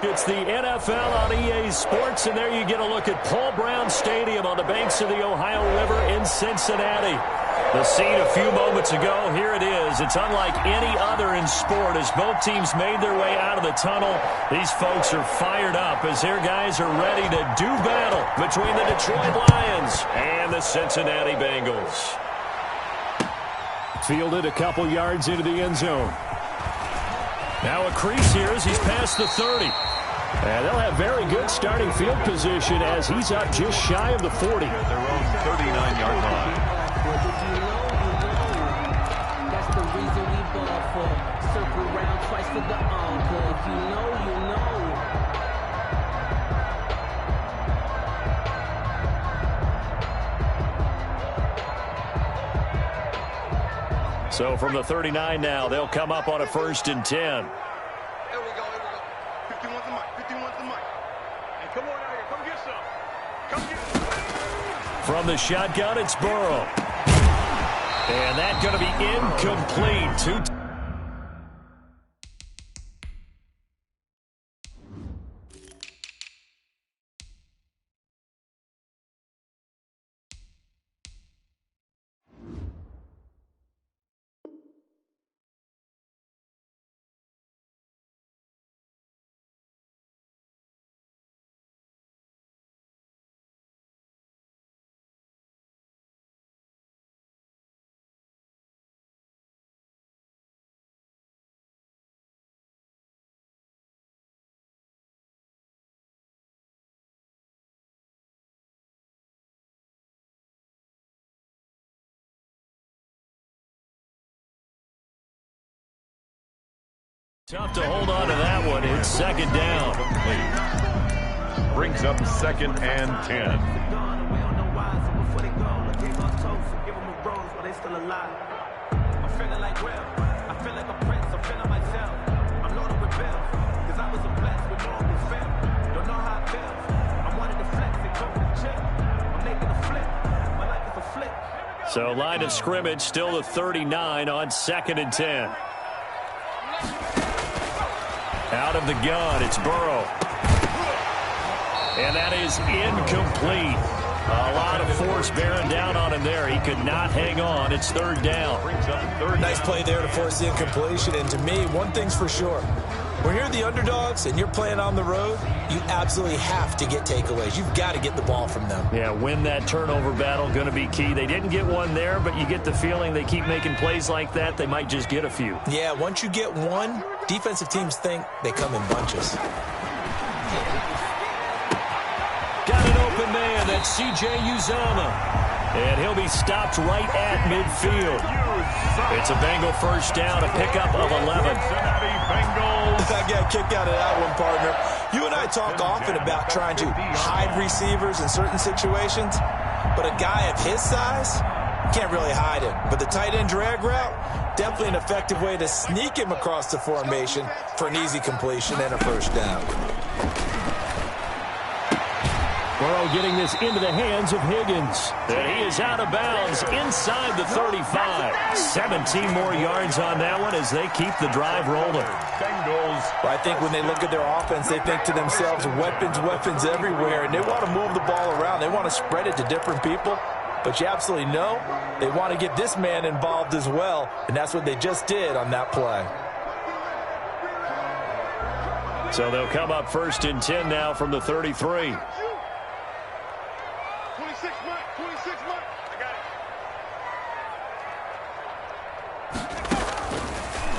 It's the NFL on EA Sports, and there you get a look at Paul Brown Stadium on the banks of the Ohio River in Cincinnati. The scene a few moments ago, here it is. It's unlike any other in sport as both teams made their way out of the tunnel. These folks are fired up as their guys are ready to do battle between the Detroit Lions and the Cincinnati Bengals. Fielded a couple yards into the end zone. Now a crease here as he's past the 30. And they'll have very good starting field position as he's up just shy of the 40. At their own 39-yard line. That's the reason we ball for. Circle around twice for the encore. If you know, you know. So from the 39 now, they'll come up on a 1st and 10. Here we go. 51's the mic. 51's the mic. Hey, come on out here. Come get some. Come get some. From the shotgun, it's Burrow. And that's going to be incomplete. Tough to hold on to that one. It's 2nd down. Brings up 2nd and 10. I'm feeling like Will. I feel like a prince. I'm feeling myself. I'm loaded with bills. Cause I was a blessed with normal film. Don't know how it feels. I wanted to flex and go to the gym. I'm making a flip. My life is a flip. So line of scrimmage still the 39 on 2nd and 10. Out of the gun, it's Burrow. And that is incomplete. A lot of force bearing down on him there. He could not hang on. It's 3rd down. Nice play there to force the incompletion. And to me, one thing's for sure. When you're the underdogs and you're playing on the road, you absolutely have to get takeaways. You've got to get the ball from them. Yeah, win that turnover battle, going to be key. They didn't get one there, but you get the feeling they keep making plays like that, they might just get a few. Yeah, once you get one, defensive teams think they come in bunches. Got an open man. That's C.J. Uzomah. And he'll be stopped right at midfield. It's a Bengal 1st down, a pickup of 11. I got a kick out of that one, partner. You and I talk often about trying to hide receivers in certain situations, but a guy of his size can't really hide it. But the tight end drag route, definitely an effective way to sneak him across the formation for an easy completion and a 1st down. Burrow getting this into the hands of Higgins. And he is out of bounds inside the 35. 17 more yards on that one as they keep the drive rolling. Bengals. I think when they look at their offense, they think to themselves, weapons everywhere, and they want to move the ball around. They want to spread it to different people. But you absolutely know they want to get this man involved as well, and that's what they just did on that play. So they'll come up 1st and 10 now from the 33. 26 Mike. I got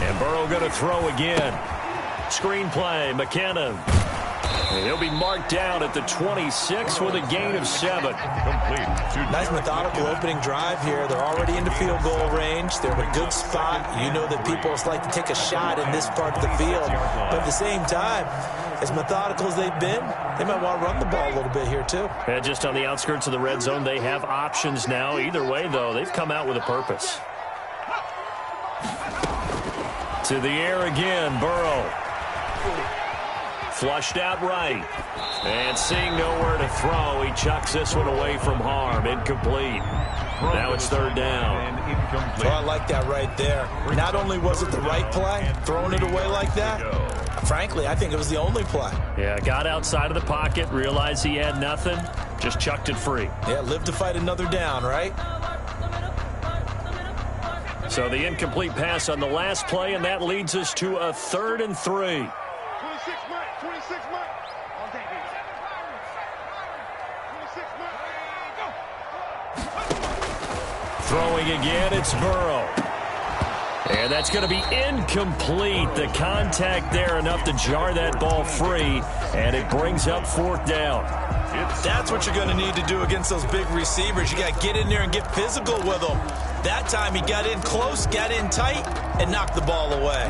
it. And Burrow going to throw again. Screenplay, McKinnon. And he'll be marked down at the 26 with a gain of 7. Complete. Nice methodical opening drive here. They're already into field goal range. They're in a good spot. You know that people like to take a shot in this part of the field. But at the same time, as methodical as they've been, they might want to run the ball a little bit here too. And just on the outskirts of the red zone, they have options now. Either way, though, they've come out with a purpose. To the air again, Burrow. Flushed out right. And seeing nowhere to throw, he chucks this one away from harm. Incomplete. Now it's 3rd down. Oh, I like that right there. Not only was it the right play, throwing it away like that, Frankly, I think it was the only play. Yeah, got outside of the pocket, realized he had nothing, just chucked it free. Yeah, live to fight another down, right? So the incomplete pass on the last play, and that leads us to a 3rd and 3. 26 Mike, 26 Mike. All day, baby. 26 Mike. Throwing again, it's Burrow. And that's going to be incomplete. The contact there enough to jar that ball free, and it brings up 4th down. That's what you're going to need to do against those big receivers. You got to get in there and get physical with them. That time he got in close, got in tight, and knocked the ball away.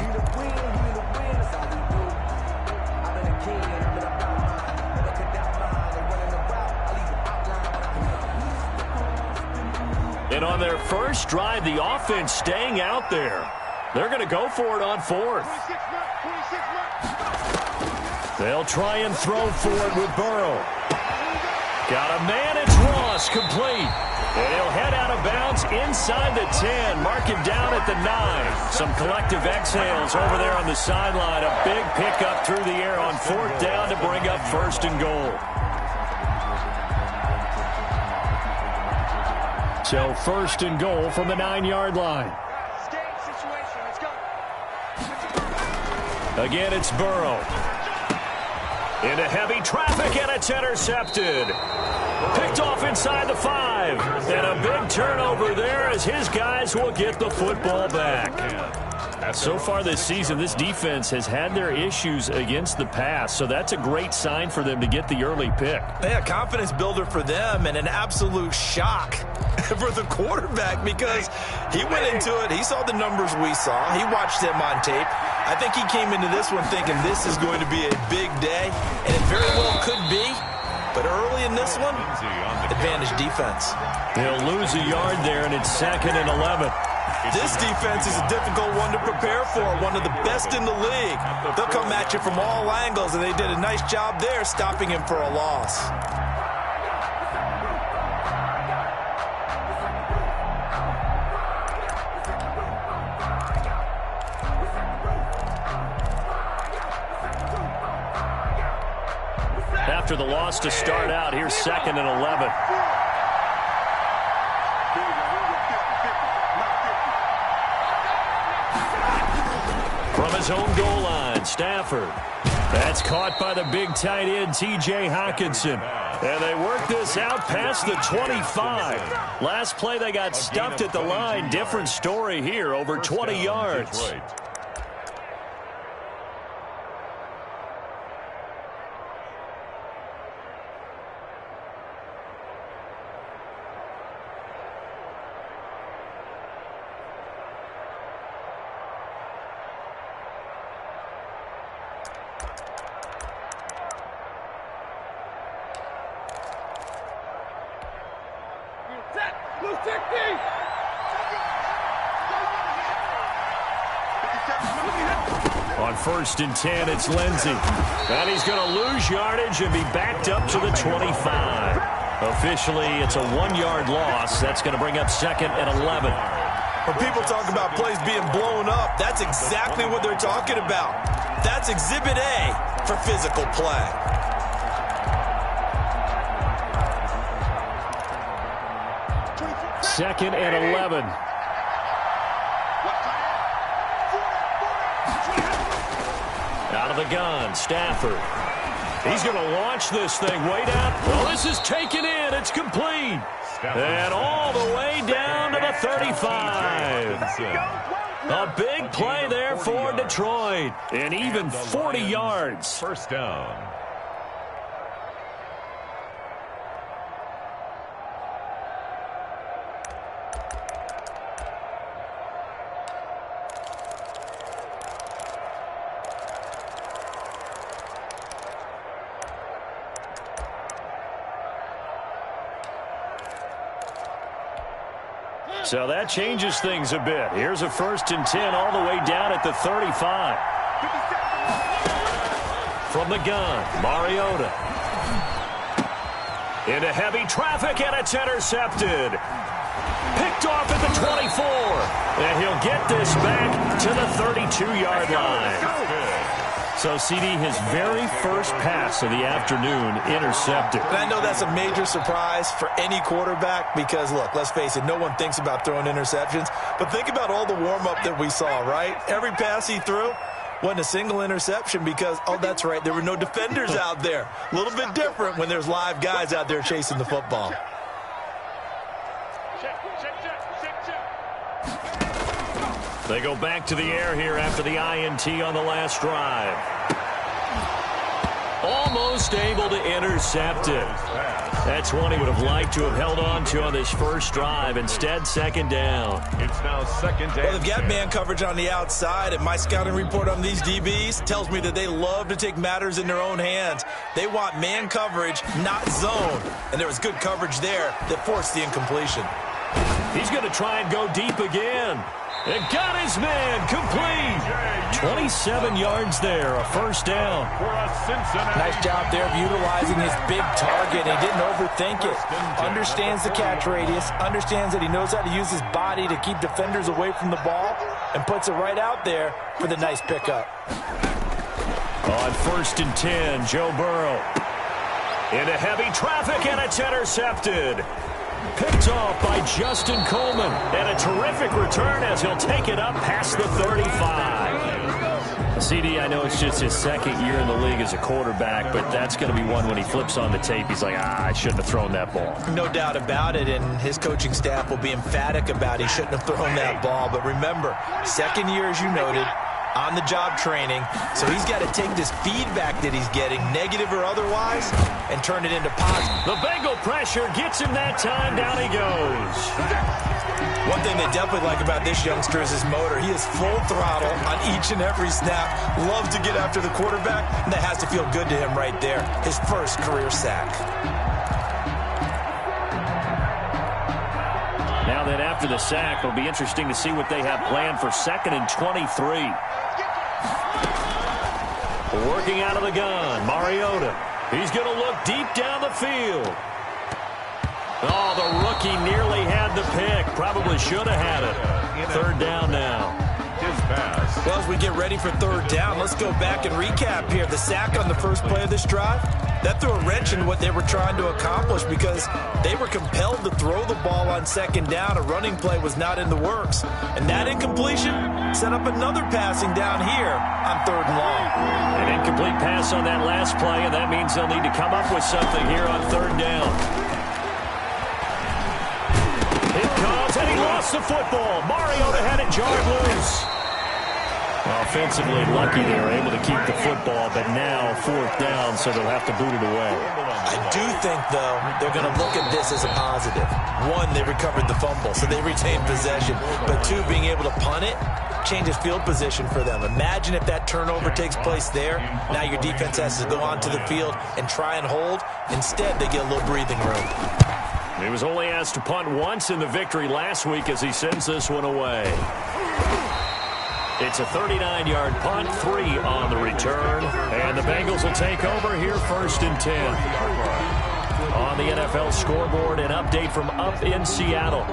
And on their first drive, the offense staying out there. They're going to go for it on 4th. They'll try and throw for it with Burrow. Got a man, it's Ross, complete. And he'll head out of bounds inside the 10, mark him down at the 9. Some collective exhales over there on the sideline. A big pickup through the air on 4th down to bring up 1st and goal. So 1st and goal from the 9-yard line. Again, it's Burrow. Into heavy traffic, and it's intercepted. Picked off inside the 5. And a big turnover there as his guys will get the football back. So far this season, this defense has had their issues against the pass, so that's a great sign for them to get the early pick. Yeah, confidence builder for them and an absolute shock for the quarterback because he went into it. He saw the numbers we saw. He watched them on tape. I think he came into this one thinking this is going to be a big day, and it very well could be. But early in this one, advantage defense. They'll lose a yard there, and it's 2nd and 11. This defense is a difficult one to prepare for, one of the best in the league. They'll come at you from all angles, and they did a nice job there stopping him for a loss. After the loss to start out, here's 2nd and 11. From his own goal line, Stafford. That's caught by the big tight end, T.J. Hockenson. And they work this out past the 25. Last play, they got stuffed at the line. Different story here, over 20 yards. On 1st and 10, it's Lindsey. And he's going to lose yardage and be backed up to the 25. Officially, it's a 1-yard loss. That's going to bring up 2nd and 11. When people talk about plays being blown up, that's exactly what they're talking about. That's Exhibit A for physical play. Second and 11. Out of the gun, Stafford. He's going to launch this thing way down. Well, this is taken in. It's complete. And all the way down to the 35. A big play there for Detroit. And even 40 yards. 1st down. So that changes things a bit. Here's a 1st and 10 all the way down at the 35. From the gun, Mariota. Into heavy traffic, and it's intercepted. Picked off at the 24. And he'll get this back to the 32-yard line. So, CD, his very first pass of the afternoon intercepted. And I know that's a major surprise for any quarterback because, look, let's face it, no one thinks about throwing interceptions. But think about all the warm-up that we saw, right? Every pass he threw wasn't a single interception because, oh, that's right, there were no defenders out there. A little bit different when there's live guys out there chasing the football. They go back to the air here after the INT on the last drive. Almost able to intercept it. That's one he would have liked to have held on to on this first drive. Instead, second down. It's now second down. Well, they've got man coverage on the outside, and my scouting report on these DBs tells me that they love to take matters in their own hands. They want man coverage, not zone. And there was good coverage there that forced the incompletion. He's going to try and go deep again. And got his man complete. 27 yards there, a first down. Nice job there of utilizing his big target. He didn't overthink it. Understands the catch radius. Understands that he knows how to use his body to keep defenders away from the ball. And puts it right out there for the nice pickup. On 1st and 10, Joe Burrow. Into heavy traffic, and it's intercepted. Picked off by Justin Coleman. And a terrific return as he'll take it up past the 35. CD, I know it's just his second year in the league as a quarterback, but that's going to be one when he flips on the tape. He's like, I shouldn't have thrown that ball. No doubt about it, and his coaching staff will be emphatic about he shouldn't have thrown that ball. But remember, second year, as you noted, on-the-job training, so he's got to take this feedback that he's getting, negative or otherwise, and turn it into positive. The Bengal pressure gets him that time. Down he goes. One thing they definitely like about this youngster is his motor. He is full throttle on each and every snap. Loves to get after the quarterback, and that has to feel good to him right there. His first career sack. Now then, after the sack, it'll be interesting to see what they have planned for 2nd and 23. Working out of the gun, Mariota. He's going to look deep down the field. Oh, the rookie nearly had the pick. Probably should have had it. 3rd down now. His pass. Well, as we get ready for 3rd down, let's go back and recap here. The sack on the first play of this drive, that threw a wrench in what they were trying to accomplish because they were compelled to throw the ball on 2nd down. A running play was not in the works. And that incompletion set up another passing down here on 3rd and long. An incomplete pass on that last play, and that means they'll need to come up with something here on 3rd down. It comes, and he lost the football. Mariota had it jarred loose. Offensively, lucky they were able to keep the football, but now 4th down, so they'll have to boot it away. I do think, though, they're going to look at this as a positive. 1, they recovered the fumble, so they retained possession. But 2, being able to punt it changes field position for them. Imagine if that turnover takes place there. Now your defense has to go onto the field and try and hold. Instead, they get a little breathing room. He was only asked to punt once in the victory last week as he sends this one away. It's a 39-yard punt, 3 on the return. And the Bengals will take over here 1st and 10. On the NFL scoreboard, an update from up in Seattle.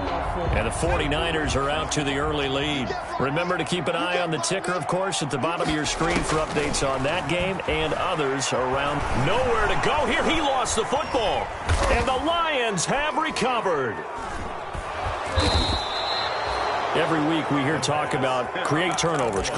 And the 49ers are out to the early lead. Remember to keep an eye on the ticker, of course, at the bottom of your screen for updates on that game and others around. Nowhere to go here. He lost the football. And the Lions have recovered. Every week we hear talk about create turnovers.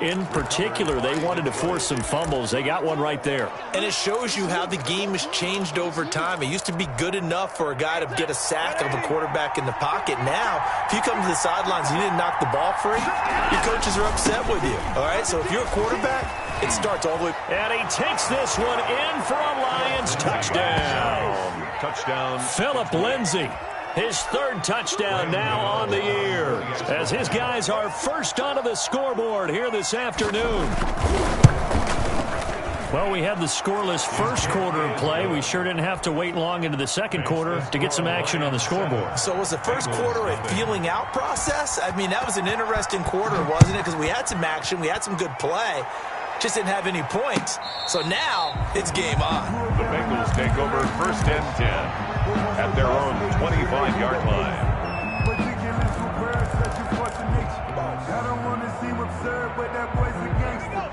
In particular, they wanted to force some fumbles. They got one right there. And it shows you how the game has changed over time. It used to be good enough for a guy to get a sack of a quarterback in the pocket. Now, if you come to the sidelines and you didn't knock the ball free, your coaches are upset with you. All right, so if you're a quarterback, it starts all the way. And he takes this one in for a Lions touchdown. Touchdown. Phillip Lindsay. His 3rd touchdown now on the year as his guys are first onto the scoreboard here this afternoon. Well, we had the scoreless first quarter of play. We sure didn't have to wait long into the 2nd quarter to get some action on the scoreboard. So was the first quarter a feeling out process? I mean, that was an interesting quarter, wasn't it? Because we had some action, we had some good play. Just didn't have any points. So now it's game on. The Bengals take over 1st and 10 at their own 25-yard line.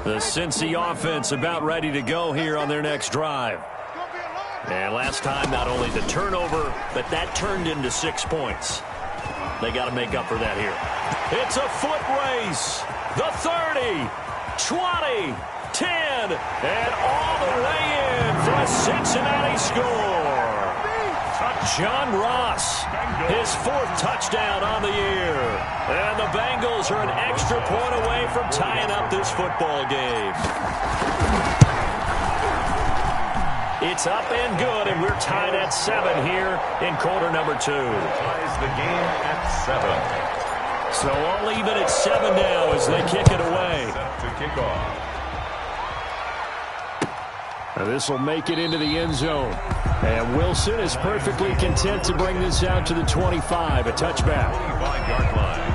The Cincy offense about ready to go here on their next drive. And last time, not only the turnover, but that turned into 6 points. They got to make up for that here. It's a foot race. The 30, 20, 10, and all the way in for a Cincinnati score. John Ross, his 4th touchdown on the year. And the Bengals are an extra point away from tying up this football game. It's up and good, and we're tied at 7 here in quarter number 2. Ties the game at 7. So all even at 7 now as they kick it away. Set to kick off. This will make it into the end zone. And Wilson is perfectly content to bring this out to the 25, a touchback. 25-yard line.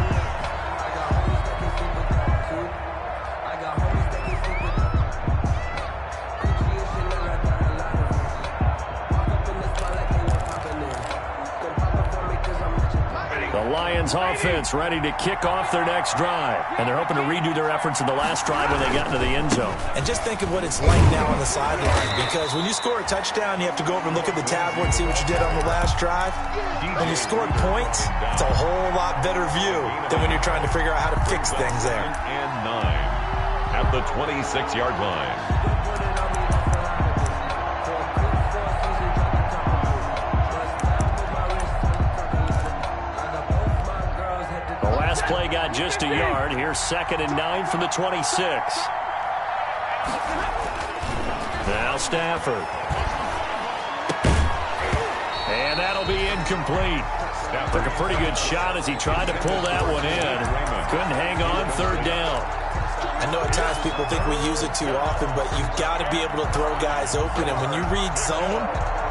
The Lions offense ready to kick off their next drive. And they're hoping to redo their efforts in the last drive when they got into the end zone. And just think of what it's like now on the sideline, because when you score a touchdown, you have to go over and look at the tablet and see what you did on the last drive. When you scored points, it's a whole lot better view than when you're trying to figure out how to fix things there. And 9 at the 26-yard line. Play got just a yard. Here's 2nd and 9 from the 26. Now Stafford. And that'll be incomplete. Took a pretty good shot as he tried to pull that one in. Couldn't hang on 3rd down. I know at times people think we use it too often, but you've got to be able to throw guys open. And when you read zone,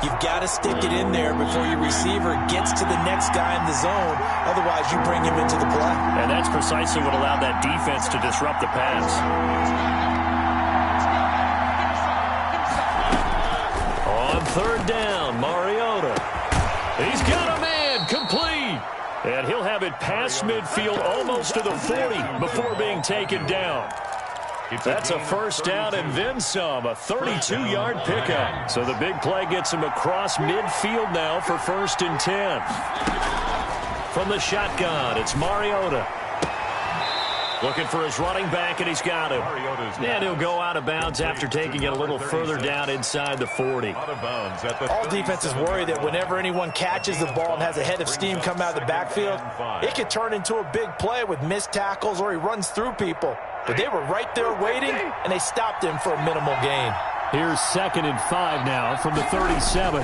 you've got to stick it in there before your receiver gets to the next guy in the zone. Otherwise, you bring him into the play. And that's precisely what allowed that defense to disrupt the pass. On 3rd down, Mariota. He's got a man, complete. And he'll have it past midfield almost to the 40 before being taken down. That's a 1st down and then some, a 32-yard pickup. So the big play gets him across midfield now for 1st and 10. From the shotgun, it's Mariota. Looking for his running back, and he's got him. And he'll go out of bounds after taking it a little further down inside the 40. All defenses worry that whenever anyone catches the ball and has a head of steam come out of the backfield, it could turn into a big play with missed tackles or he runs through people. But they were right there waiting, and they stopped him for a minimal gain. Here's 2nd and 5 now from the 37.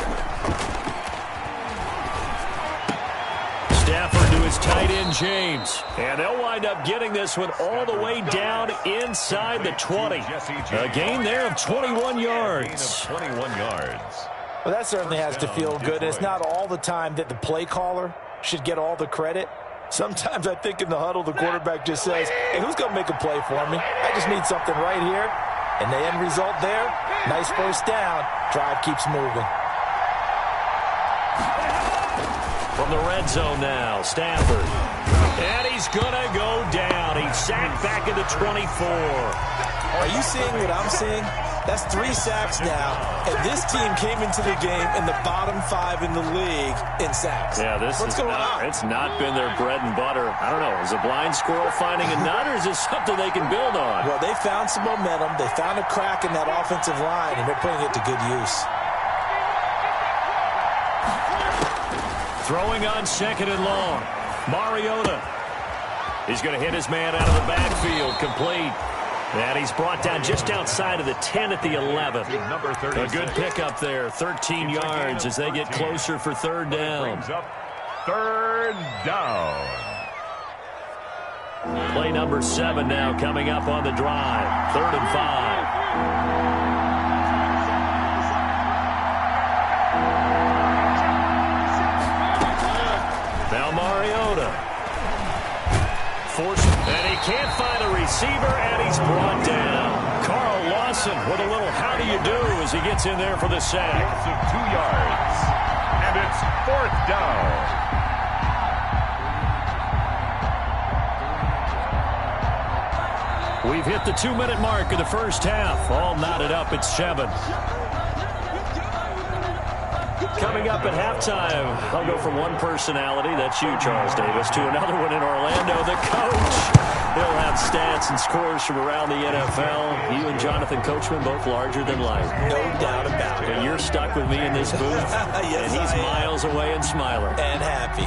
Stafford to his tight end, James. And they'll wind up getting this one all the way down inside the 20. A gain there of 21 yards. 21 yards. Well, that certainly has to feel good. It's not all the time that the play caller should get all the credit. Sometimes I think in the huddle, the quarterback just says, hey, who's going to make a play for me? I just need something right here. And the end result there, nice 1st down. Drive keeps moving. From the red zone now, Stafford. And he's going to go down. He's sacked back at the 24. Are you seeing what I'm seeing? That's 3 sacks now, and this team came into the game in the bottom 5 in the league in sacks. Yeah, what's going on? It's not been their bread and butter. I don't know. Is a blind squirrel finding a nut, or is this something they can build on? Well, they found some momentum. They found a crack in that offensive line, and they're putting it to good use. Throwing on 2nd and long. Mariota. He's going to hit his man out of the backfield, complete. And he's brought down just outside of the 10 at the 11. A good pickup there, 13 yards as they get closer for 3rd down. 3rd down. Play number 7 now coming up on the drive. 3rd and 5. Now Mariota. And he can't find a receiver, and he's brought down. Carl Lawson with a little how do you do as he gets in there for the sack. Loss of 2 yards. And it's 4th down. We've hit the 2-minute mark of the first half. All knotted up at 7. Coming up at halftime, I'll go from one personality, that's you, Charles Davis, to another one in Orlando, the coach. He'll have stats and scores from around the NFL. You and Jonathan Coachman, both larger than life. No doubt about it. And you're stuck with me in this booth. Yes, and he's miles away and smiling. And happy.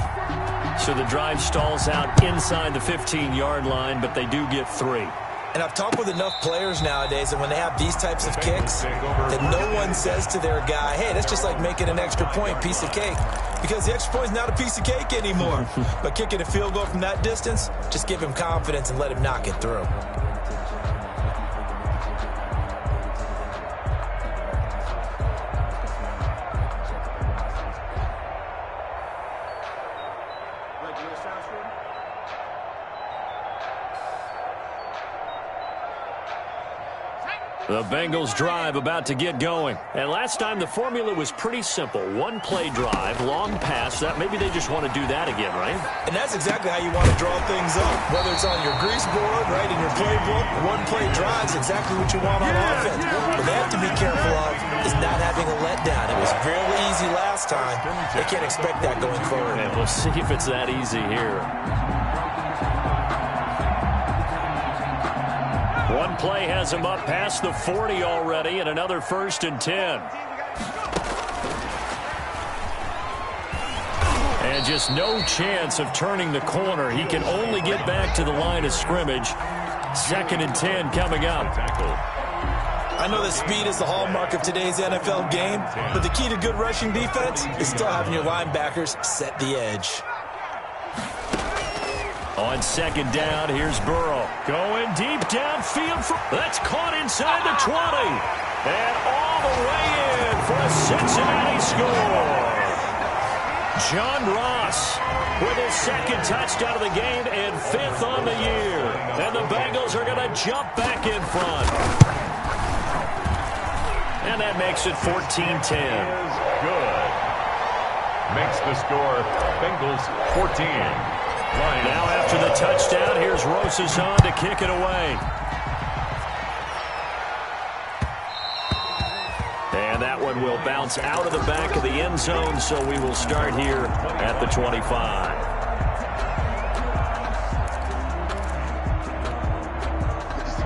So the drive stalls out inside the 15-yard line, but they do get 3. And I've talked with enough players nowadays, and when they have these types of kicks, that no one says to their guy, hey, that's just like making an extra point, piece of cake. Because the extra point is not a piece of cake anymore. But kicking a field goal from that distance, just give him confidence and let him knock it through. The Bengals drive about to get going. And last time the formula was pretty simple. One play drive, long pass. That maybe they just want to do that again, right? And that's exactly how you want to draw things up. Whether it's on your grease board, right, in your playbook, one play drive is exactly what you want on offense. What they have to be careful of is not having a letdown. It was fairly easy last time. They can't expect that going forward. And we'll see if it's that easy here. One play has him up past the 40 already, and another 1st and 10. And just no chance of turning the corner. He can only get back to the line of scrimmage. 2nd and 10 coming up. I know that speed is the hallmark of today's NFL game, but the key to good rushing defense is still having your linebackers set the edge. On 2nd down, here's Burrow. Going deep downfield. That's caught inside the 20. And all the way in for a Cincinnati score. John Ross with his 2nd touchdown of the game and 5th on the year. And the Bengals are going to jump back in front. And that makes it 14-10. Good. Makes the score Bengals 14. Now after the touchdown, here's Rosason to kick it away. And that one will bounce out of the back of the end zone, so we will start here at the 25.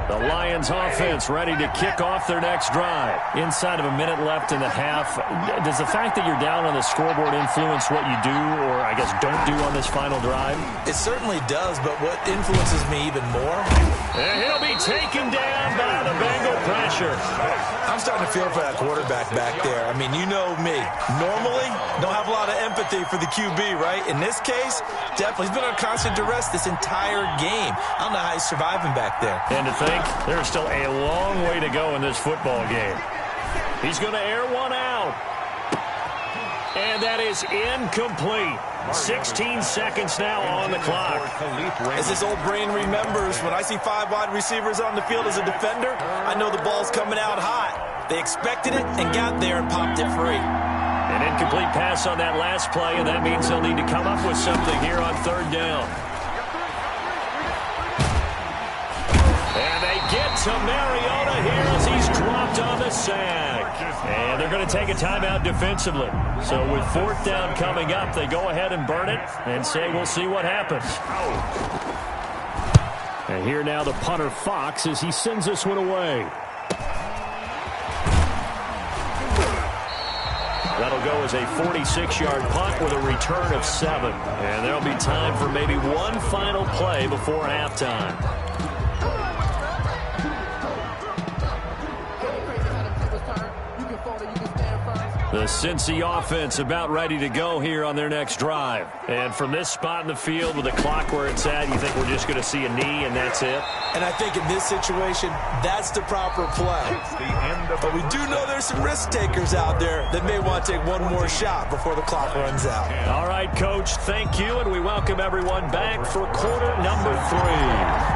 The Lions offense ready to kick off their next drive. Inside of a minute left in the half. Does the fact that you're down on the scoreboard influence what you do, or I guess don't do on this final drive? It certainly does, but what influences me even more? And he'll be taken down by the Bengal pressure. I'm starting to feel for that quarterback back there. I mean, you know me. Normally, don't have a lot of empathy for the QB, right? In this case, definitely. He's been on constant duress this entire game. I don't know how he's surviving back there. And to think, there's still a long way to go in this football game. He's going to air one out. And that is incomplete. 16 seconds now on the clock. As his old brain remembers, when I see 5 wide receivers on the field as a defender, I know the ball's coming out hot. They expected it and got there and popped it free. An incomplete pass on that last play, and that means they'll need to come up with something here on 3rd down. And they get to Mariota here as he's dropped on the sack. And they're going to take a timeout defensively. So with 4th down coming up, they go ahead and burn it and say we'll see what happens. And here now the punter Fox as he sends this one away. That'll go as a 46-yard punt with a return of 7. And there'll be time for maybe one final play before halftime. The Cincy offense about ready to go here on their next drive. And from this spot in the field with the clock where it's at, you think we're just going to see a knee and that's it? And I think in this situation, that's the proper play. But we do know there's some risk takers out there that may want to take one more shot before the clock runs out. All right, Coach, thank you, and we welcome everyone back for quarter number 3.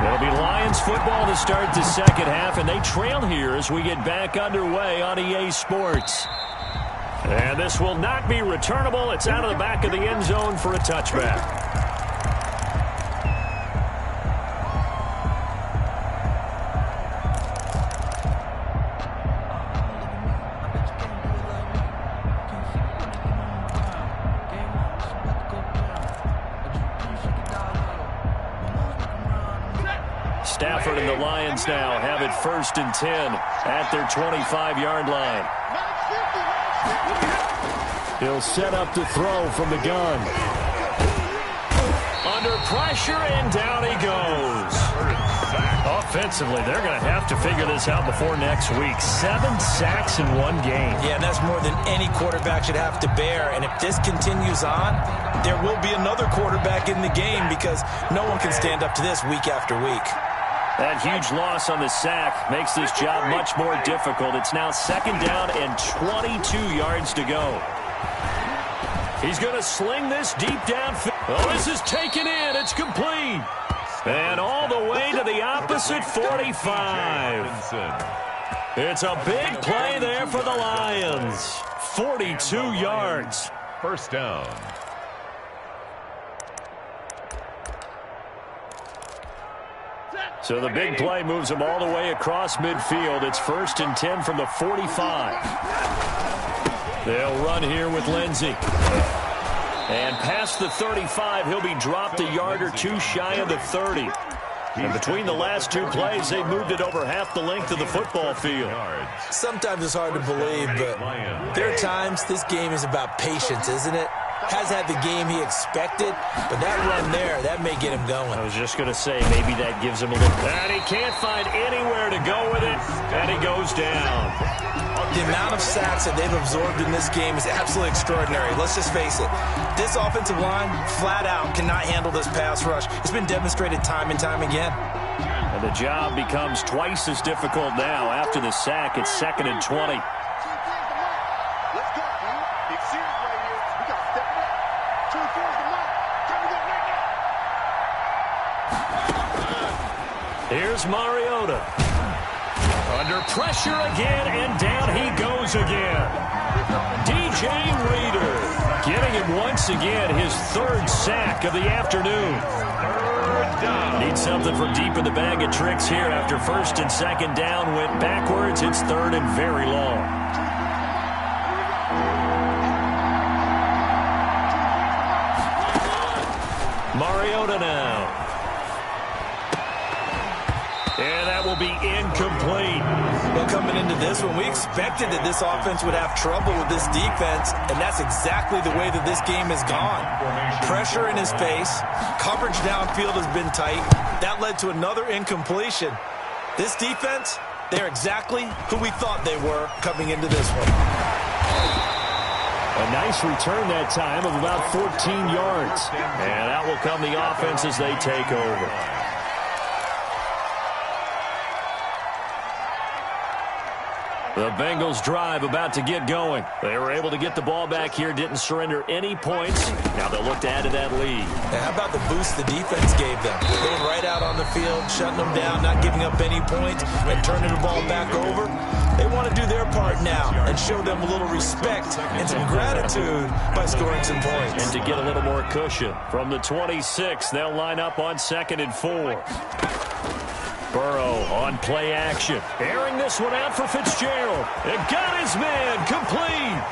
It'll be Lions football to start the 2nd half, and they trail here as we get back underway on EA Sports. And this will not be returnable. It's out of the back of the end zone for a touchback. Stafford and the Lions now have it 1st and 10 at their 25-yard line. He'll set up to throw from the gun. Under pressure, and down he goes. Offensively, they're going to have to figure this out before next week. 7 sacks in one game. Yeah, and that's more than any quarterback should have to bear. And if this continues on, there will be another quarterback in the game because no one can stand up to this week after week. That huge loss on the sack makes this job much more difficult. It's now 2nd down and 22 yards to go. He's going to sling this deep downfield. Oh, this is taken in. It's complete. And all the way to the opposite 45. It's a big play there for the Lions. 42 yards. 1st down. So the big play moves him all the way across midfield. It's 1st and 10 from the 45. They'll run here with Lindsey. And past the 35, he'll be dropped a yard or two shy of the 30. And between the last 2 plays, they moved it over half the length of the football field. Sometimes it's hard to believe, but there are times this game is about patience, isn't it? Has had the game he expected, but that run there, that may get him going. I was just going to say, maybe that gives him a little... And he can't find anywhere to go with it, and he goes down. The amount of sacks that they've absorbed in this game is absolutely extraordinary. Let's just face it. This offensive line, flat out, cannot handle this pass rush. It's been demonstrated time and time again. And the job becomes twice as difficult now. After the sack, it's 2nd and 20. Here's Mariota. Under pressure again, and down he goes again. DJ Reader getting him once again, his 3rd sack of the afternoon. Need something from deep in the bag of tricks here after 1st and 2nd down went backwards. It's 3rd and very long. Mariota now. And that will be incomplete. Well, coming into this one, we expected that this offense would have trouble with this defense, and that's exactly the way that this game has gone. Pressure in his face. Coverage downfield has been tight. That led to another incompletion. This defense, they're exactly who we thought they were coming into this one. A nice return that time of about 14 yards. And that will come the offense as they take over. The Bengals drive about to get going. They were able to get the ball back here, didn't surrender any points. Now they'll look to add to that lead. Now, how about the boost the defense gave them? Going right out on the field, shutting them down, not giving up any points, and turning the ball back over. They want to do their part now and show them a little respect and some gratitude by scoring some points. And to get a little more cushion. From the 26, they'll line up on 2nd and 4. Burrow on play action. Airing this one out for Fitzgerald. It got his man complete.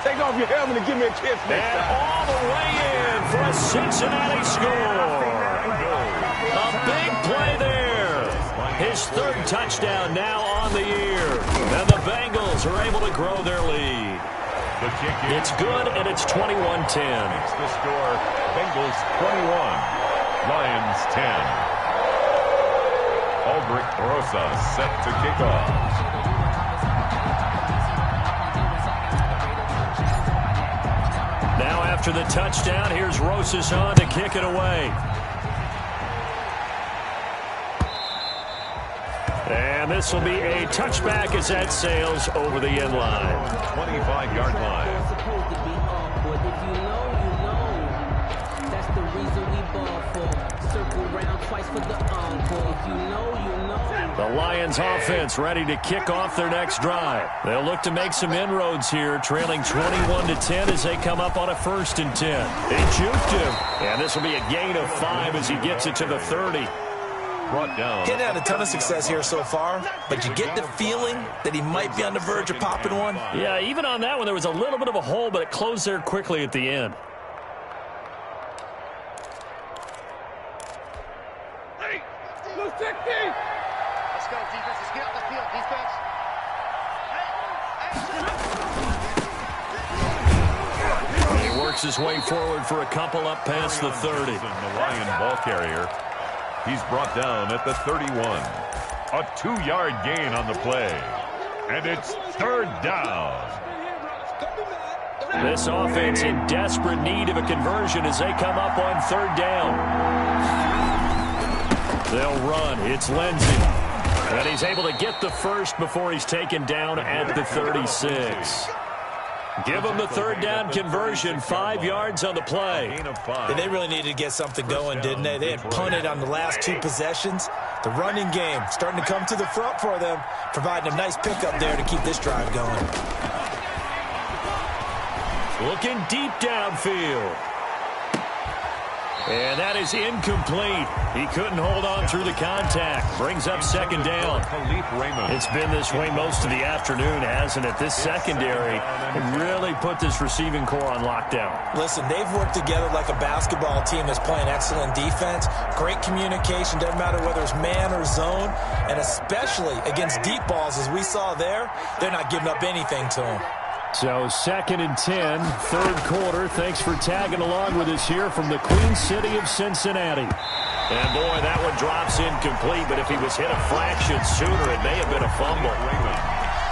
Take off your helmet and give me a kiss next And time. all the way in for a Cincinnati score. A big play there. His 3rd touchdown now on the year. And the Bengals are able to grow their lead. The kick It's good, and it's 21-10. makes the score Bengals 21, Lions 10. Aldrich Rosa set to kick off. Now after the touchdown, here's Rosas on to kick it away. And this will be a touchback as that sails over the end line. 25-yard line. Supposed to be awkward. If you know, you know. That's the reason we ball for. Circle round twice for the encore. If you know, you know. The Lions offense ready to kick off their next drive. They'll look to make some inroads here, trailing 21-10 as they come up on a 1st and 10. They juked him, and this will be a gain of 5 as he gets it to the 30. Brought down. Getting had a ton of success here so far, but you get the feeling that he might be on the verge of popping one. Yeah, even on that one, there was a little bit of a hole, but it closed there quickly at the end. Hey, little second. works his way forward for a couple up past the 30. The Lion ball carrier. He's brought down at the 31. A 2-yard gain on the play. And it's third down. This offense in desperate need of a conversion as they come up on third down. They'll run. It's Lindsey. And he's able to get the first before he's taken down at the 36. Give them the third down conversion, 5 yards on the play. And they really needed to get something going, didn't they? They had punted on the last 2 possessions. The running game starting to come to the front for them, providing a nice pickup there to keep this drive going. Looking deep downfield. And that is incomplete. He couldn't hold on through the contact. Brings up second down. It's been this way most of the afternoon, hasn't it? This secondary really put this receiving core on lockdown. Listen, they've worked together like a basketball team that's playing excellent defense. Great communication, doesn't matter whether it's man or zone. And especially against deep balls, as we saw there, they're not giving up anything to them. So 2nd and 10, third quarter. Thanks for tagging along with us here from the Queen City of Cincinnati. And boy, that one drops incomplete, but if he was hit a fraction sooner, it may have been a fumble.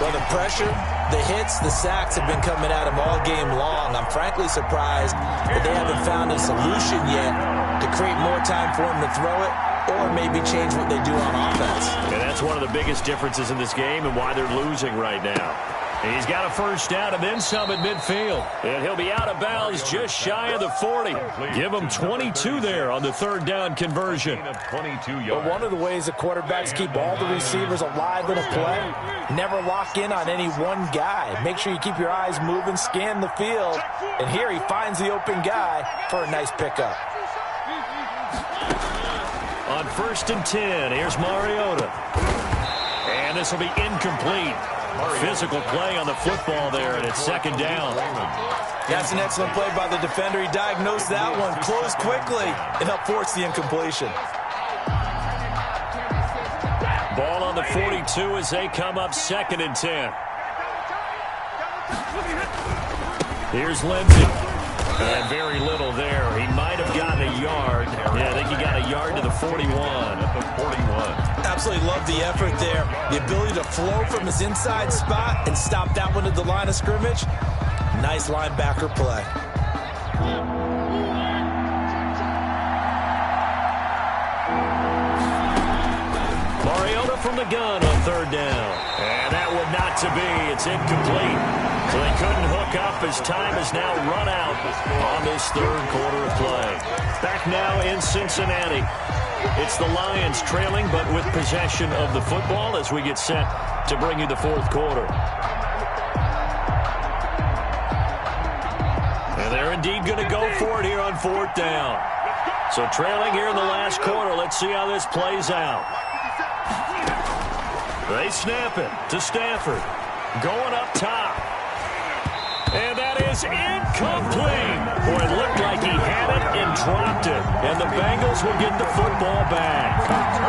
Well, the pressure, the hits, the sacks have been coming at him all game long. I'm frankly surprised that they haven't found a solution yet to create more time for him to throw it or maybe change what they do on offense. And that's one of the biggest differences in this game and why they're losing right now. He's got a first down and then some at midfield. And he'll be out of bounds just shy of the 40. Give him 22 there on the third down conversion. But one of the ways the quarterbacks keep all the receivers alive in a play, never lock in on any one guy. Make sure you keep your eyes moving, scan the field. And here he finds the open guy for a nice pickup. On 1st and 10, here's Mariota. And this will be incomplete. Physical play on the football there, and it's second down. That's an excellent play by the defender. He diagnosed that one, closed quickly, and helped force the incompletion. Ball on the 42 as they come up 2nd and 10. Here's Lindsey. And very little there. He might have gotten a yard. Yeah, I think he got a yard to the 41. At the 41. Absolutely love the effort there. The ability to flow from his inside spot and stop that one at the line of scrimmage. Nice linebacker play. Mariota from the gun on third down. And that would not to be. It's incomplete. So they couldn't hook up as time is now run out on this third quarter of play. Back now in Cincinnati. It's the Lions trailing, but with possession of the football as we get set to bring you the fourth quarter. And they're indeed going to go for it here on fourth down. So trailing here in the last quarter. Let's see how this plays out. They snap it to Stafford. Going up top. And that is incomplete. Boy, it looked like he had it and dropped it. And the Bengals will get the football back.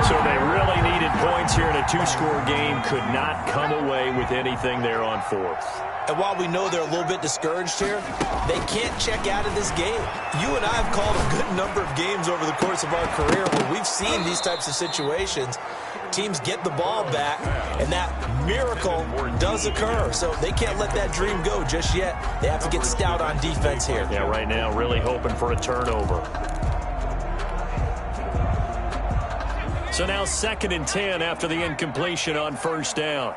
So they really needed points here in a 2-score game. Could not come away with anything there on fourth. And while we know they're a little bit discouraged here, they can't check out of this game. You and I have called a good number of games over the course of our career where we've seen these types of situations. Teams get the ball back, and that miracle does occur. So they can't let that dream go just yet. They have to get stout on defense here. Yeah, right now really hoping for a turnover. So now 2nd and 10 after the incompletion on first down.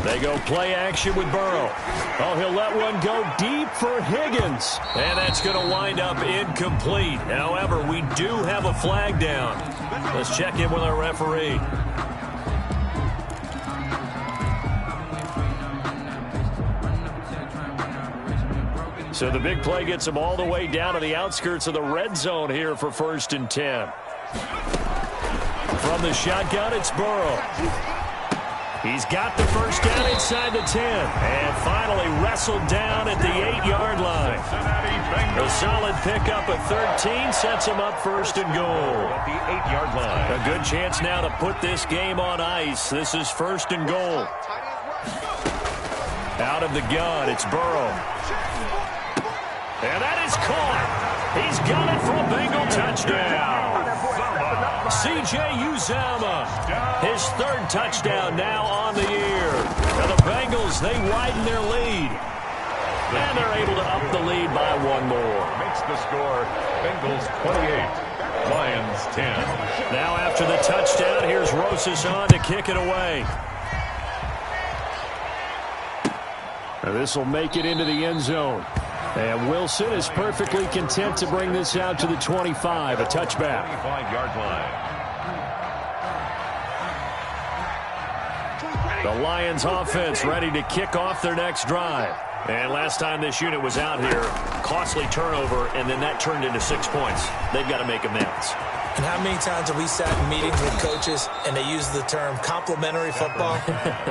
They go play action with Burrow. Oh, he'll let one go deep for Higgins. And that's going to wind up incomplete. However, we do have a flag down. Let's check in with our referee. So the big play gets him all the way down to the outskirts of the red zone here for 1st and 10. From the shotgun, it's Burrow. He's got the first down inside the 10. And finally wrestled down at the 8-yard line. A solid pickup of 13 sets him up first and goal. At the 8-yard line. A good chance now to put this game on ice. This is first and goal. Out of the gun, it's Burrow. And that is caught. He's got it for a Bengal touchdown. C.J. Uzomah, his third touchdown now on the year. Now the Bengals, they widen their lead. And they're able to up the lead by one more. Makes the score Bengals 28, Lions 10. Now after the touchdown, here's Rosas on to kick it away. Now this will make it into the end zone. And Wilson is perfectly content to bring this out to the 25, a touchback. 25-yard line. The Lions offense ready to kick off their next drive. And last time this unit was out here, costly turnover, and then that turned into 6 points. They've got to make amends. And how many times have we sat in meetings with coaches and they use the term complementary football?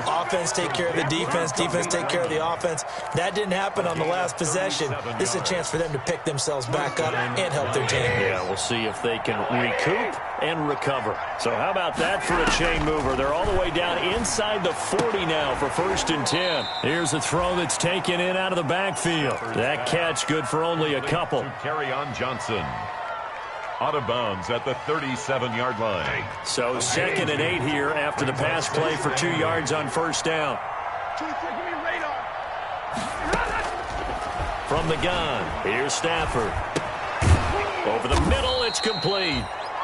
Offense take care of the defense, defense take care of the offense. That didn't happen on the last possession. This is a chance for them to pick themselves back up and help their team. Yeah, we'll see if they can recoup and recover. So how about that for a chain mover? They're all the way down inside the 40 now for first and 10. Here's a throw that's taken in out of the backfield. That catch good for only a couple. To carry on Johnson. Out of bounds at the 37-yard line. So 2nd and 8 here after the pass play for 2 yards on first down. From the gun, here's Stafford. Over the middle, it's complete.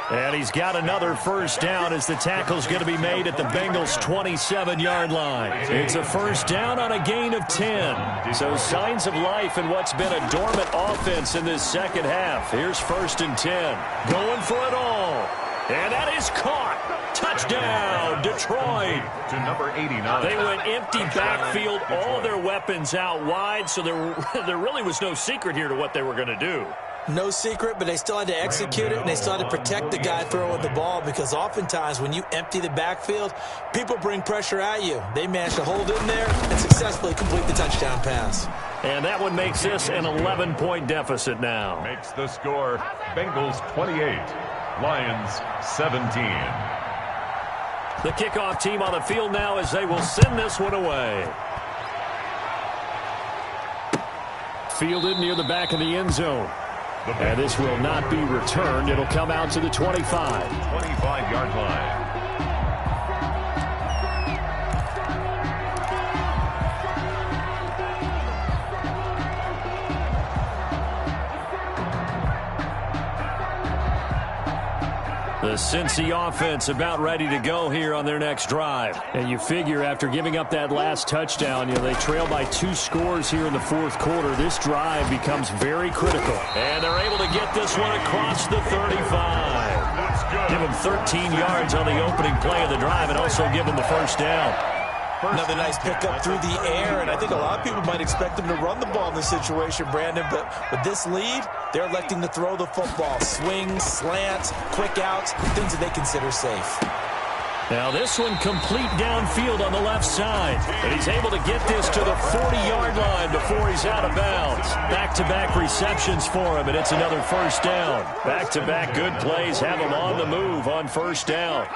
And he's got another first down as the tackle's going to be made at the Bengals' 27-yard line. It's a first down on a gain of 10. So signs of life in what's been a dormant offense in this second half. Here's first and 10. Going for it all. And that is caught. Touchdown, Detroit. To number 89. They went empty backfield, all their weapons out wide, so there really was no secret here to what they were going to do. No secret, but they still had to execute it, and they still had to protect the guy throwing the ball, because oftentimes when you empty the backfield, people bring pressure at you. They managed to hold in there and successfully complete the touchdown pass. And that one makes this an 11-point deficit now. Makes the score Bengals 28, Lions 17. The kickoff team on the field now as they will send this one away. Fielded near the back of the end zone. And this will not be returned. It'll come out to the 25. 25-yard line. The Cincy offense about ready to go here on their next drive. And you figure after giving up that last touchdown, they trail by 2 scores here in the fourth quarter. This drive becomes very critical. And they're able to get this one across the 35. Give them 13 yards on the opening play of the drive and also give them the first down. Another nice pickup through the air, and I think a lot of people might expect them to run the ball in this situation, Brandon, but with this lead, they're electing to throw the football. Swings, slants, quick outs, things that they consider safe. Now this one complete downfield on the left side, and he's able to get this to the 40-yard line before he's out of bounds. Back-to-back receptions for him, and it's another first down. Back-to-back good plays have him on the move on first down.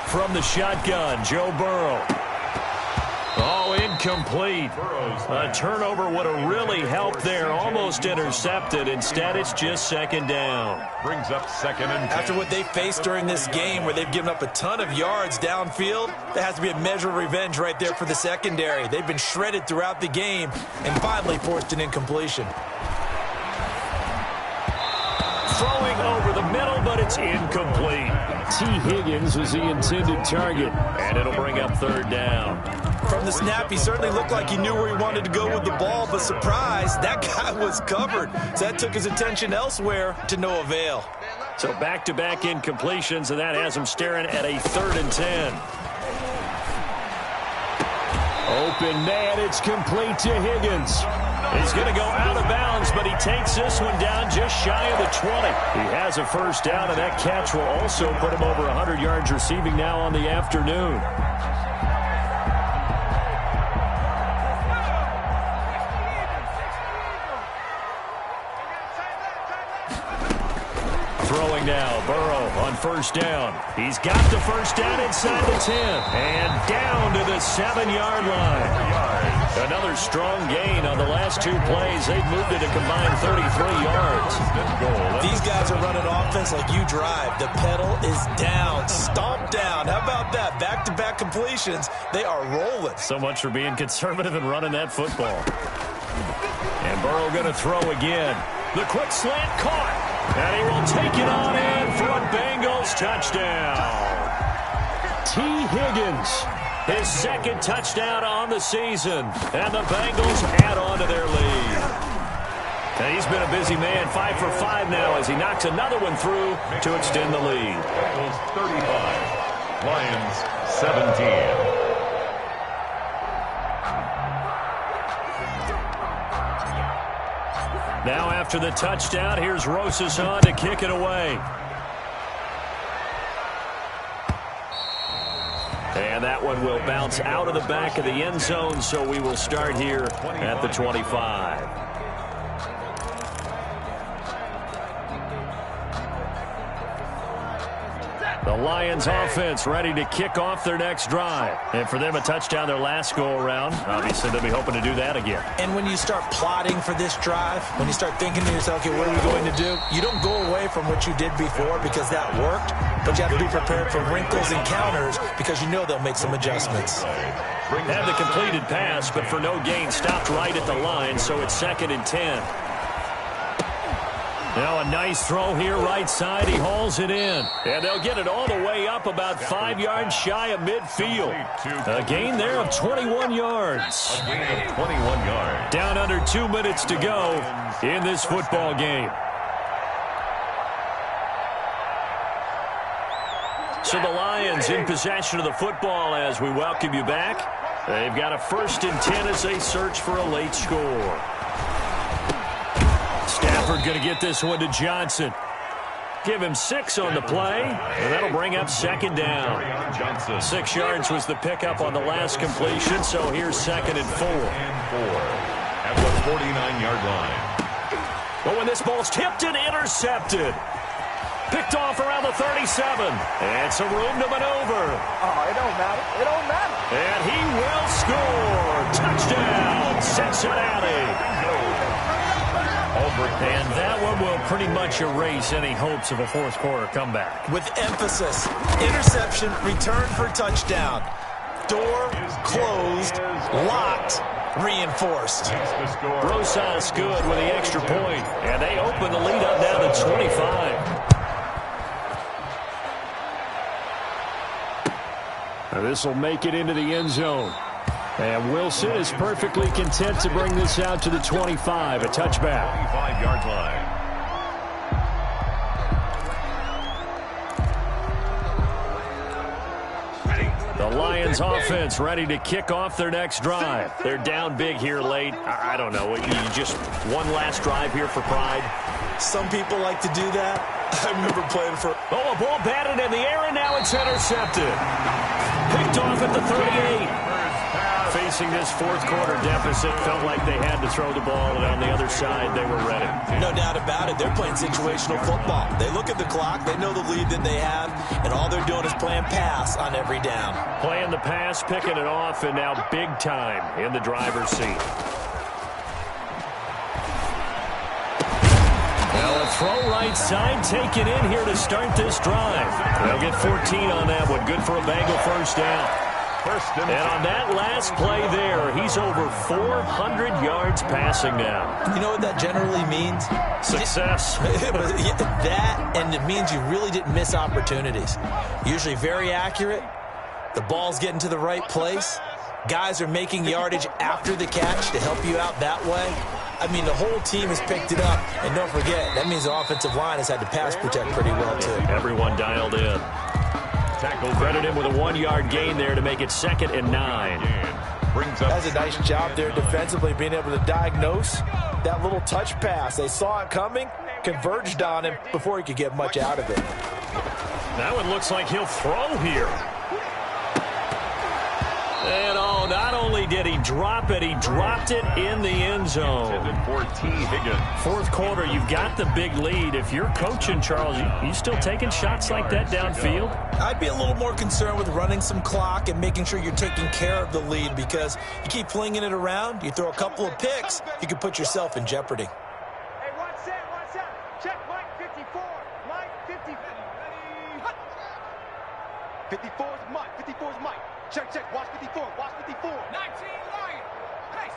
From the shotgun, Joe Burrow. Oh, incomplete. A turnover would have really helped there. Almost intercepted. Instead, it's just second down. Brings up 2nd and 10. After what they faced during this game where they've given up a ton of yards downfield, there has to be a measure of revenge right there for the secondary. They've been shredded throughout the game and finally forced an incompletion. Throwing over the middle, but it's incomplete. T. Higgins was the intended target, and it'll bring up third down. From the snap, he certainly looked like he knew where he wanted to go with the ball, but surprise, that guy was covered. So that took his attention elsewhere to no avail. So back-to-back incompletions, and that has him staring at a 3rd and 10. Open man, it's complete to Higgins. He's going to go out of bounds, but he takes this one down just shy of the 20. He has a first down, and that catch will also put him over 100 yards receiving now on the afternoon. Throwing now, Burrow on first down. He's got the first down inside the 10 and down to the 7-yard line. Another strong gain on the last two plays. They've moved it a combined 33 yards. These guys are running offense like you drive. The pedal is down, stomp down. How about that? Back-to-back completions. They are rolling. So much for being conservative and running that football. And Burrow going to throw again. The quick slant caught. And he will take it on in for a Bengals touchdown. T. Higgins, his second touchdown on the season. And the Bengals add on to their lead. And he's been a busy man, 5 for 5 now as he knocks another one through to extend the lead. Bengals 35, Lions 17. Now after the touchdown, here's Rosas on to kick it away. And that one will bounce out of the back of the end zone, so we will start here at the 25. The Lions offense ready to kick off their next drive. And for them, a touchdown their last go-around. Obviously, they'll be hoping to do that again. And when you start plotting for this drive, when you start thinking to yourself, okay, what are we going to do? You don't go away from what you did before because that worked, but you have to be prepared for wrinkles and counters because you know they'll make some adjustments. Had the completed pass, but for no gain, stopped right at the line, so it's 2nd and 10. Now a nice throw here right side. He hauls it in. And they'll get it all the way up about 5 yards shy of midfield. A gain there of 21 yards. A gain of 21 yards. Down under 2 minutes to go in this football game. So the Lions in possession of the football as we welcome you back. They've got a 1st and 10 as they search for a late score. Stafford going to get this one to Johnson. Give him 6 on the play, and that'll bring up 2nd down. 6 yards was the pickup on the last completion, so here's 2nd and 4. At the 49-yard line. But when this ball's tipped and intercepted. Picked off around the 37. And some room to maneuver. Oh, it don't matter. It don't matter. And he will score. Touchdown, Cincinnati. And that one will pretty much erase any hopes of a fourth-quarter comeback. With emphasis, interception, return for touchdown. Door closed, locked, reinforced. Rosas good with the extra point, and they open the lead up now to 25. Now this will make it into the end zone. And Wilson is perfectly content to bring this out to the 25, a touchback. 25-yard line. The Lions offense ready to kick off their next drive. They're down big here late. I don't know. You just one last drive here for pride. Some people like to do that. I remember playing for... Oh, a ball batted in the air, and now it's intercepted. Picked off at the 38. Facing this fourth-quarter deficit, felt like they had to throw the ball, and on the other side, they were ready. No doubt about it. They're playing situational football. They look at the clock, they know the lead that they have, and all they're doing is playing pass on every down. Playing the pass, picking it off, and now big time in the driver's seat. Now a throw right side, taken in here to start this drive. They'll get 14 on that one. Good for a Bengal first down. And on that last play there, he's over 400 yards passing now. You know what that generally means? Success. That, and it means you really didn't miss opportunities. Usually very accurate. The ball's getting to the right place. Guys are making yardage after the catch to help you out that way. I mean, the whole team has picked it up. And don't forget, that means the offensive line has had to pass protect pretty well, too. Everyone dialed in. Credit him with a 1-yard gain there to make it 2nd and 9. brings up... That's a nice job there defensively, being able to diagnose that little touch pass. They saw it coming, converged on him before he could get much out of it. That one looks like he'll throw here. And oh, not only did he drop it, he dropped it in the end zone. For T. Higgins. Fourth quarter, you've got the big lead. If you're coaching, Charles, you still taking shots like that downfield? I'd be a little more concerned with running some clock and making sure you're taking care of the lead, because you keep flinging it around, you throw a couple of picks, you can put yourself in jeopardy. Hey, what's that? Check Mike 54. Mike 54. 54 is Mike. 54 is Mike. Check. Watch 54. Watch 54. 19 Lion. Pace.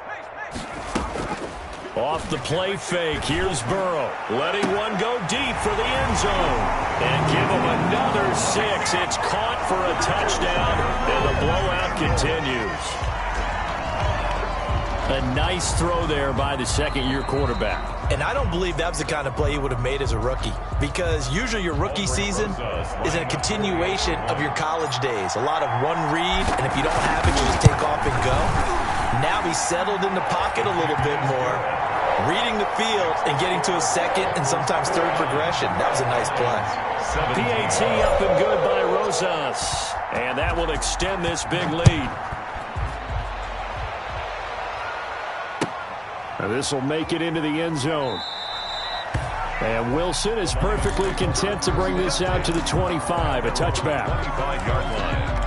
Off the play fake, here's Burrow, letting one go deep for the end zone. And give him another 6. It's caught for a touchdown, and the blowout continues. A nice throw there by the second-year quarterback. And I don't believe that was the kind of play he would have made as a rookie, because usually your rookie season is a continuation of your college days. A lot of one read, and if you don't have it, you just take off and go. Now he's settled in the pocket a little bit more, reading the field and getting to a second and sometimes third progression. That was a nice play. PAT up and good by Rosas. And that will extend this big lead. This will make it into the end zone. And Wilson is perfectly content to bring this out to the 25, a touchback. 25-yard line.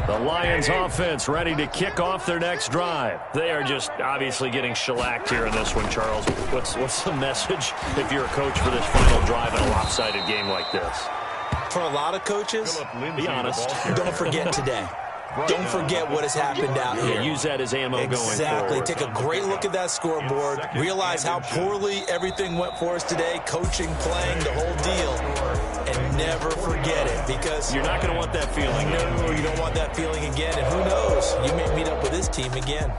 The Lions offense ready to kick off their next drive. They are just obviously getting shellacked here in this one, Charles. What's the message if you're a coach for this final drive in a lopsided game like this? For a lot of coaches, Be honest. don't forget today. Don't forget what has happened out here. Yeah, use that as ammo going forward. Exactly. Take a great look at that scoreboard. Realize how poorly everything went for us today. Coaching, playing, the whole deal. And never forget it, because you're not going to want that feeling. No, you don't want that feeling again. And who knows? You may meet up with this team again.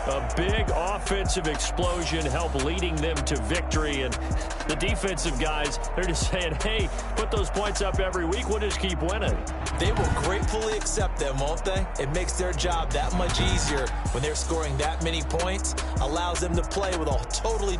A big offensive explosion helped leading them to victory. And the defensive guys, they're just saying, hey, put those points up every week. We'll just keep winning. They will gratefully accept them, won't they? It makes their job that much easier when they're scoring that many points. Allows them to play with a totally